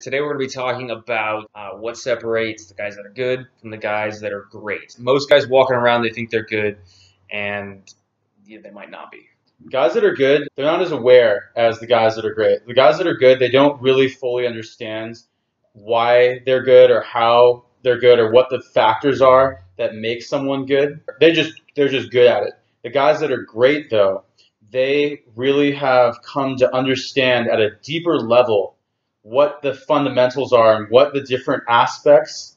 Today we're going to be talking about what separates the guys that are good from the guys that are great. Most guys walking around, they think they're good, and yeah, they might not be. Guys that are good, they're not as aware as the guys that are great. The guys that are good, they don't really fully understand why they're good or how they're good or what the factors are that make someone good. They're just good at it. The guys that are great, though, they really have come to understand at a deeper level what the fundamentals are and what the different aspects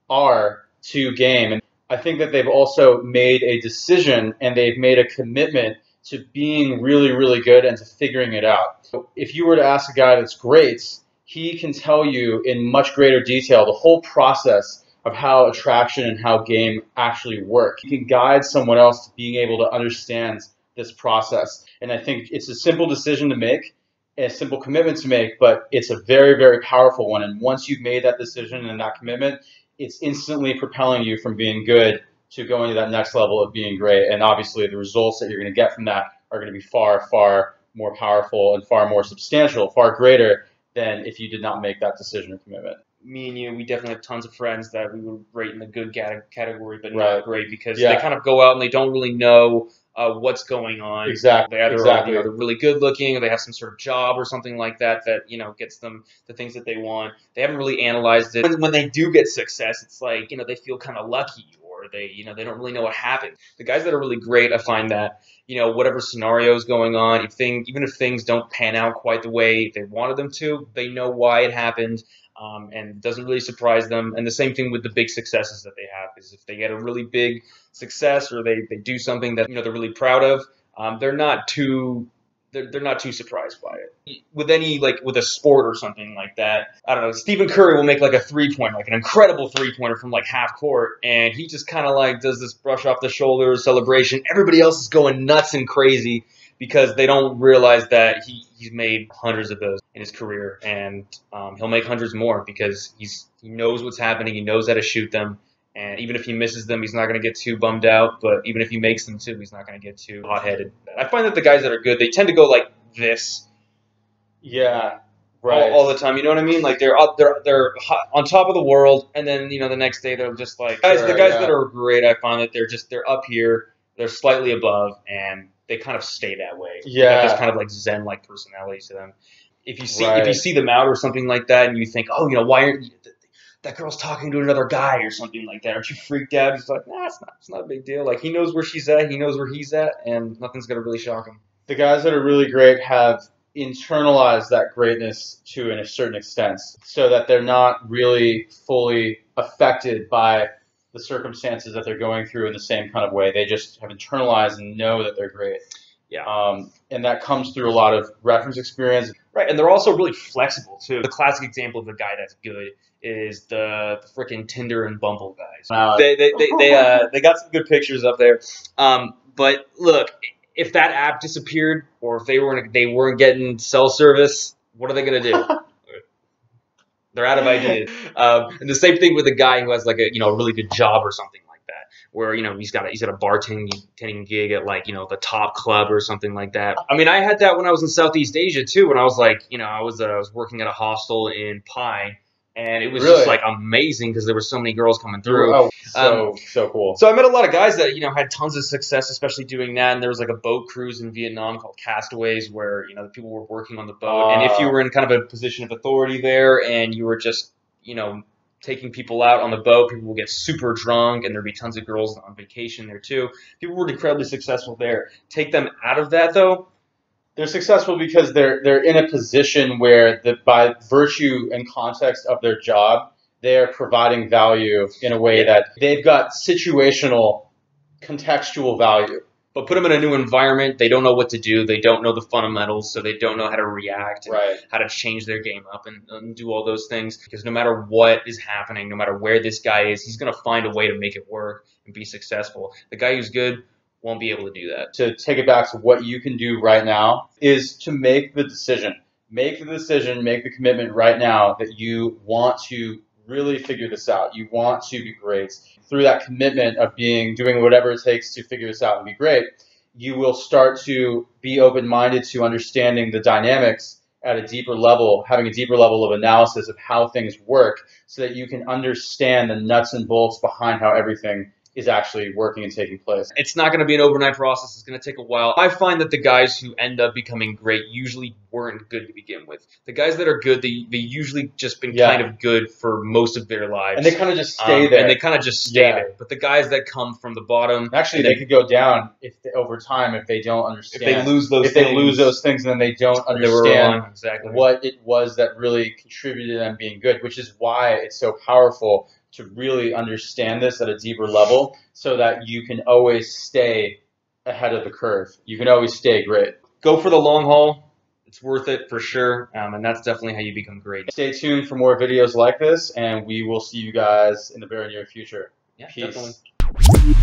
are to game. And I think that they've also made a decision and they've made a commitment to being really, really good and to figuring it out. So if you were to ask a guy that's great, he can tell you in much greater detail the whole process of how attraction and how game actually work. He can guide someone else to being able to understand this process. And I think it's a simple decision to make, a simple commitment to make, but it's a very, very powerful one. And once you've made that decision and that commitment, it's instantly propelling you from being good to going to that next level of being great. And obviously the results that you're going to get from that are going to be far, far more powerful and far more substantial, far greater than if you did not make that decision or commitment. Me and you, we definitely have tons of friends that we would rate in the good category, but Right. not great because they kind of go out and they don't really know what's going on. Exactly. They either Exactly. they're really good looking, or they have some sort of job or something like that gets them the things that they want. They haven't really analyzed it. When they do get success, it's like they feel kind of lucky, or they don't really know what happened. The guys that are really great, I find that whatever scenario is going on, even if things don't pan out quite the way they wanted them to, they know why it happened. And it doesn't really surprise them. And the same thing with the big successes that they have is if they get a really big success or they do something that they're really proud of, they're not too surprised by it. With with a sport or something like that, I don't know, Stephen Curry will make like a 3-pointer, like an incredible 3-pointer from like half court, and he just kind of like does this brush off the shoulders celebration. Everybody else is going nuts and crazy because they don't realize that he's made hundreds of those in his career, and he'll make hundreds more because he knows what's happening, he knows how to shoot them, and even if he misses them, he's not going to get too bummed out, but even if he makes them too, he's not going to get too hot-headed. I find that the guys that are good, they tend to go like this. Yeah, right. All the time, you know what I mean? Like they're hot, on top of the world, and then the next day they're just like the guys that are great. I find that they're up here, they're slightly above, and they kind of stay that way. Yeah, they got this kind of like Zen-like personality to them. If you see them out or something like that, and you think, oh, why aren't that girl's talking to another guy or something like that? Aren't you freaked out? He's like, nah, it's not a big deal. Like he knows where she's at, he knows where he's at, and nothing's gonna really shock him. The guys that are really great have internalized that greatness to a certain extent, so that they're not really fully affected by the circumstances that they're going through in the same kind of way. They just have internalized and know that they're great. Yeah. And that comes through a lot of reference experience. Right, and they're also really flexible, too. The classic example of a guy that's good is the frickin' Tinder and Bumble guys. They got some good pictures up there. But look, if that app disappeared or if they weren't getting cell service, what are they going to do? They're out of ideas. And the same thing with a guy who has like a really good job or something like that, where he's got a bartending gig at like the top club or something like that. I mean, I had that when I was in Southeast Asia too. When I was like I was working at a hostel in Pai, and it was just like amazing because there were so many girls coming through. Oh, so cool. So I met a lot of guys that had tons of success, especially doing that. And there was like a boat cruise in Vietnam called Castaways, where the people were working on the boat, and if you were in kind of a position of authority there, and you were just taking people out on the boat, people will get super drunk, and there'd be tons of girls on vacation there too. People were incredibly successful there. Take them out of that though. They're successful because they're in a position where by virtue and context of their job, they are providing value in a way that they've got situational, contextual value. But put them in a new environment, they don't know what to do, they don't know the fundamentals, so they don't know how to react, and how to change their game up and do all those things. Because no matter what is happening, no matter where this guy is, he's going to find a way to make it work and be successful. The guy who's good won't be able to do that. To take it back to what you can do right now is to make the decision. Make the decision, make the commitment right now that you want to really figure this out. You want to be great. Through that commitment of doing whatever it takes to figure this out and be great, you will start to be open-minded to understanding the dynamics at a deeper level, having a deeper level of analysis of how things work so that you can understand the nuts and bolts behind how everything is actually working and taking place. It's not going to be an overnight process. It's going to take a while. I find that the guys who end up becoming great usually weren't good to begin with. The guys that are good, they usually just been kind of good for most of their lives. And they kind of just stay there. And they kind of just stay there. But the guys that come from the bottom... Actually, they could go down over time if they don't understand. If they lose those things. If they lose those things, then they don't understand what it was that really contributed to them being good, which is why it's so powerful to really understand this at a deeper level so that you can always stay ahead of the curve. You can always stay great. Go for the long haul. It's worth it for sure. And that's definitely how you become great. Stay tuned for more videos like this, and we will see you guys in the very near future. Yeah, Peace. Definitely.